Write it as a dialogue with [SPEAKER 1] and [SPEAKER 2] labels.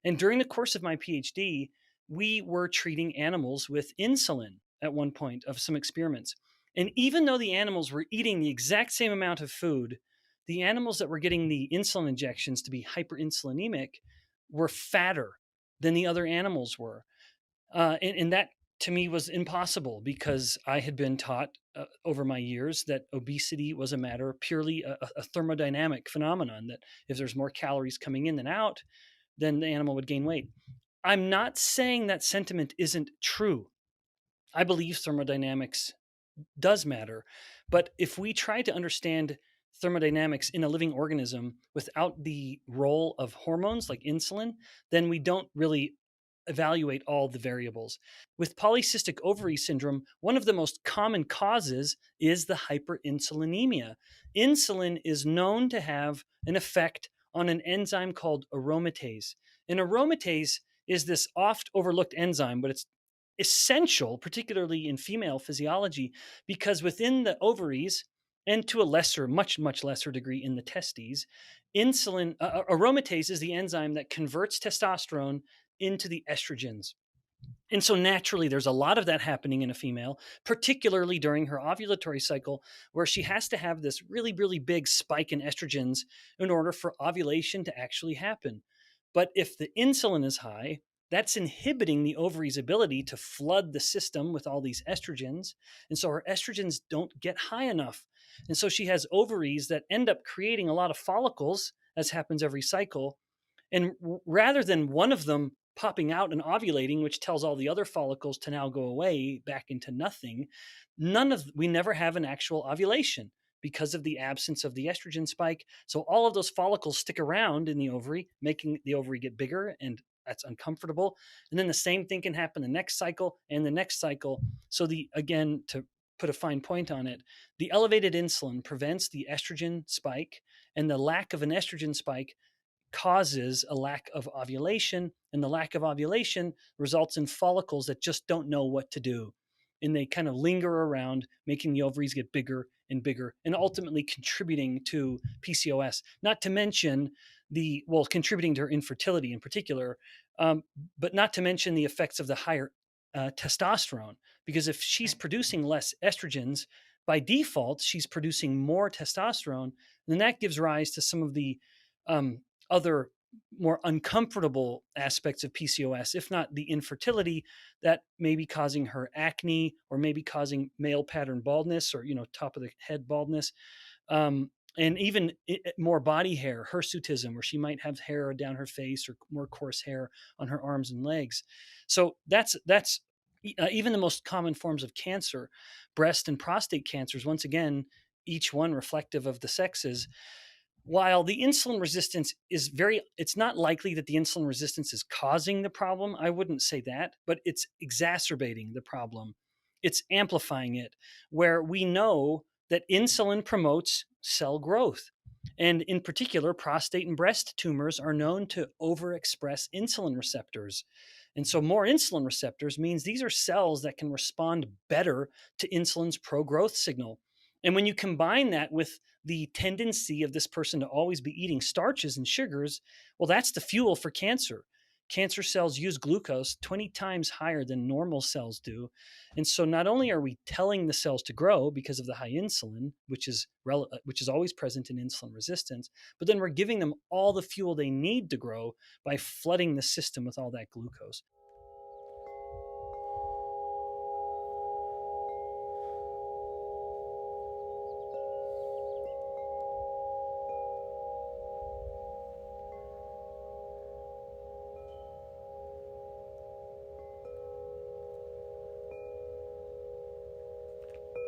[SPEAKER 1] And during the course of my PhD, we were treating animals with insulin at one point of some experiments. And even though the animals were eating the exact same amount of food, the animals that were getting the insulin injections to be hyperinsulinemic were fatter than the other animals were. And that to me was impossible because I had been taught over my years that obesity was a matter purely a thermodynamic phenomenon, that if there's more calories coming in than out, then the animal would gain weight. I'm not saying that sentiment isn't true. I believe thermodynamics does matter. But if we try to understand thermodynamics in a living organism without the role of hormones like insulin, then we don't really evaluate all the variables. With polycystic ovary syndrome, one of the most common causes is the hyperinsulinemia. Insulin is known to have an effect on an enzyme called aromatase. And aromatase is this oft overlooked enzyme, but it's essential, particularly in female physiology, because within the ovaries, and to a lesser, much lesser degree in the testes, aromatase is the enzyme that converts testosterone into the estrogens. And so naturally, there's a lot of that happening in a female, particularly during her ovulatory cycle, where she has to have this really big spike in estrogens in order for ovulation to actually happen. But if the insulin is high, that's inhibiting the ovary's ability to flood the system with all these estrogens. And so her estrogens don't get high enough. And so she has ovaries that end up creating a lot of follicles, as happens every cycle. And rather than one of them popping out and ovulating, which tells all the other follicles to now go away back into nothing, we never have an actual ovulation because of the absence of the estrogen spike. So all of those follicles stick around in the ovary, making the ovary get bigger, and that's uncomfortable. And then the same thing can happen the next cycle and the next cycle. So again, to put a fine point on it, the elevated insulin prevents the estrogen spike, and the lack of an estrogen spike causes a lack of ovulation, and the lack of ovulation results in follicles that just don't know what to do. And they kind of linger around, making the ovaries get bigger and bigger, and ultimately contributing to PCOS. Not to mention contributing to her infertility in particular, um, but not to mention the effects of the higher testosterone. Because if she's producing less estrogens, by default, she's producing more testosterone, and that gives rise to some of the um, other more uncomfortable aspects of PCOS, if not the infertility that may be causing her acne, or maybe causing male pattern baldness, or top of the head baldness, and even more body hair, hirsutism, where she might have hair down her face or more coarse hair on her arms and legs. So that's even the most common forms of cancer, breast and prostate cancers. Once again, each one reflective of the sexes. While the insulin resistance it's not likely that the insulin resistance is causing the problem. I wouldn't say that, but it's exacerbating the problem. It's amplifying it, where we know that insulin promotes cell growth. And in particular, prostate and breast tumors are known to overexpress insulin receptors. And so more insulin receptors means these are cells that can respond better to insulin's pro-growth signal. And when you combine that with the tendency of this person to always be eating starches and sugars, well, that's the fuel for cancer. Cancer cells use glucose 20 times higher than normal cells do. And so not only are we telling the cells to grow because of the high insulin, which is always present in insulin resistance, but then we're giving them all the fuel they need to grow by flooding the system with all that glucose.